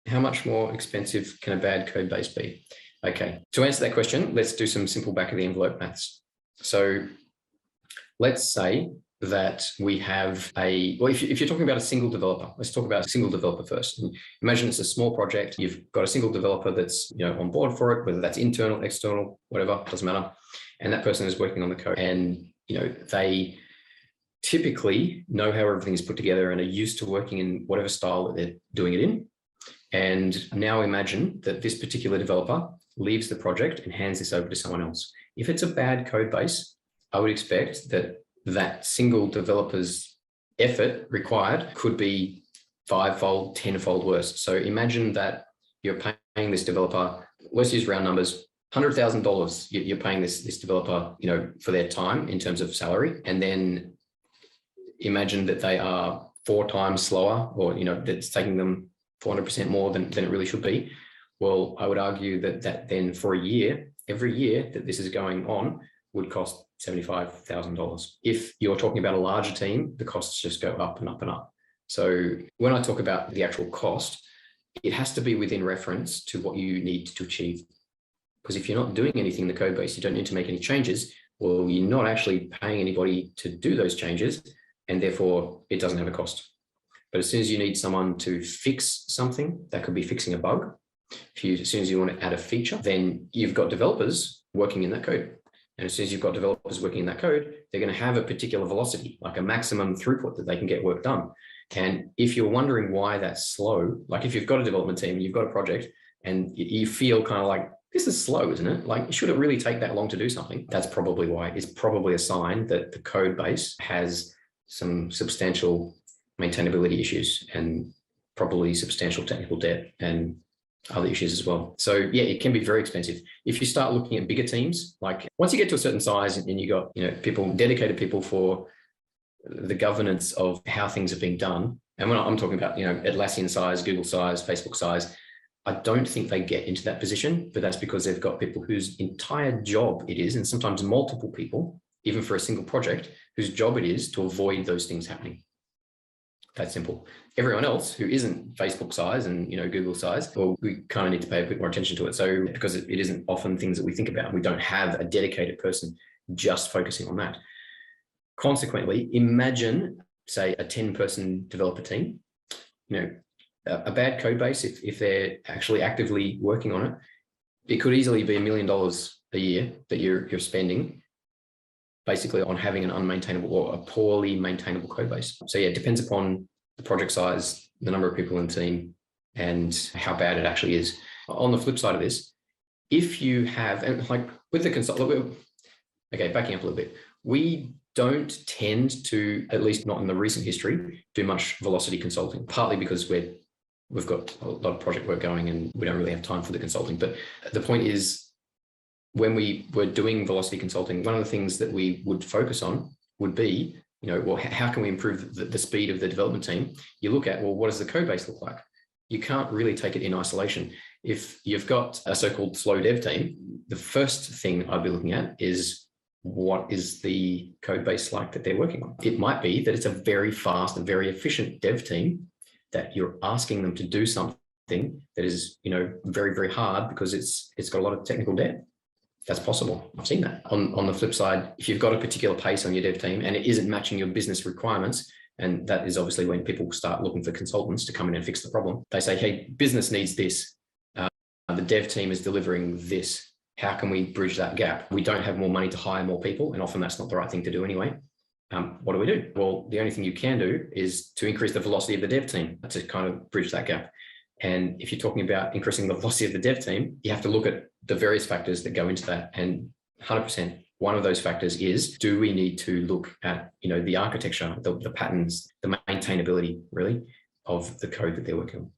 how much more expensive can a bad code base be? Okay, to answer that question, let's do some simple back of the envelope maths. So let's say that we have if you're talking about a single developer, let's talk about a single developer first. Imagine it's a small project. You've got a single developer that's on board for it, whether that's internal, external, whatever, doesn't matter. And that person is working on the code, and they typically know how everything is put together and are used to working in whatever style that they're doing it in. And now imagine that this particular developer leaves the project and hands this over to someone else. If it's a bad code base, I would expect that single developer's effort required could be 5-fold, 10-fold worse. So imagine that you're paying this developer, let's use round numbers, $100,000 you're paying this developer, for their time in terms of salary. And then imagine that they are 4 times slower, or, that's taking them 400% more than it really should be. Well, I would argue that then for a year, every year that this is going on would cost $75,000. If you're talking about a larger team, the costs just go up and up and up. So when I talk about the actual cost, it has to be within reference to what you need to achieve. Because if you're not doing anything in the code base, you don't need to make any changes, well, you're not actually paying anybody to do those changes, and therefore it doesn't have a cost. But as soon as you need someone to fix something, that could be fixing a bug. As soon as you want to add a feature, then you've got developers working in that code. And as soon as you've got developers working in that code, they're going to have a particular velocity, like a maximum throughput that they can get work done. And if you're wondering why that's slow, like if you've got a development team, you've got a project, and you feel kind of like, this is slow, isn't it? Like, should it really take that long to do something? That's probably why. It's probably a sign that the code base has some substantial maintainability issues and probably substantial technical debt and other issues as well. So yeah, it can be very expensive. If you start looking at bigger teams, like once you get to a certain size and you got, people, dedicated people for the governance of how things are being done. And when I'm talking about, Atlassian size, Google size, Facebook size, I don't think they get into that position, but that's because they've got people whose entire job it is, and sometimes multiple people, even for a single project, whose job it is to avoid those things happening. That's simple. Everyone else who isn't Facebook size and Google size, well, we kind of need to pay a bit more attention to it. So because it isn't often things that we think about, we don't have a dedicated person just focusing on that. Consequently, imagine, say, a 10-person developer team. A bad code base, if they're actually actively working on it, it could easily be $1 million a year that you're spending basically on having an unmaintainable or a poorly maintainable code base. So yeah, it depends upon the project size, the number of people in the team, and how bad it actually is. On the flip side of this, if you have, and like with the consultant, okay, backing up a little bit, we don't tend to, at least not in the recent history, do much velocity consulting, partly because we've got a lot of project work going and we don't really have time for the consulting. But the point is, when we were doing velocity consulting, one of the things that we would focus on would be, well, how can we improve the speed of the development team? You look at, well, what does the code base look like? You can't really take it in isolation. If you've got a so-called slow dev team, the first thing I'd be looking at is, what is the code base like that they're working on? It might be that it's a very fast and very efficient dev team that you're asking them to do something that is, very, very hard because it's got a lot of technical debt. That's possible. I've seen that. On the flip side, if you've got a particular pace on your dev team and it isn't matching your business requirements, and that is obviously when people start looking for consultants to come in and fix the problem. They say, hey, business needs this. The dev team is delivering this. How can we bridge that gap? We don't have more money to hire more people, and often that's not the right thing to do anyway. What do we do? Well, the only thing you can do is to increase the velocity of the dev team to kind of bridge that gap. And if you're talking about increasing the velocity of the dev team, you have to look at the various factors that go into that. And 100%, one of those factors is, do we need to look at, the architecture, the patterns, the maintainability, really, of the code that they're working on?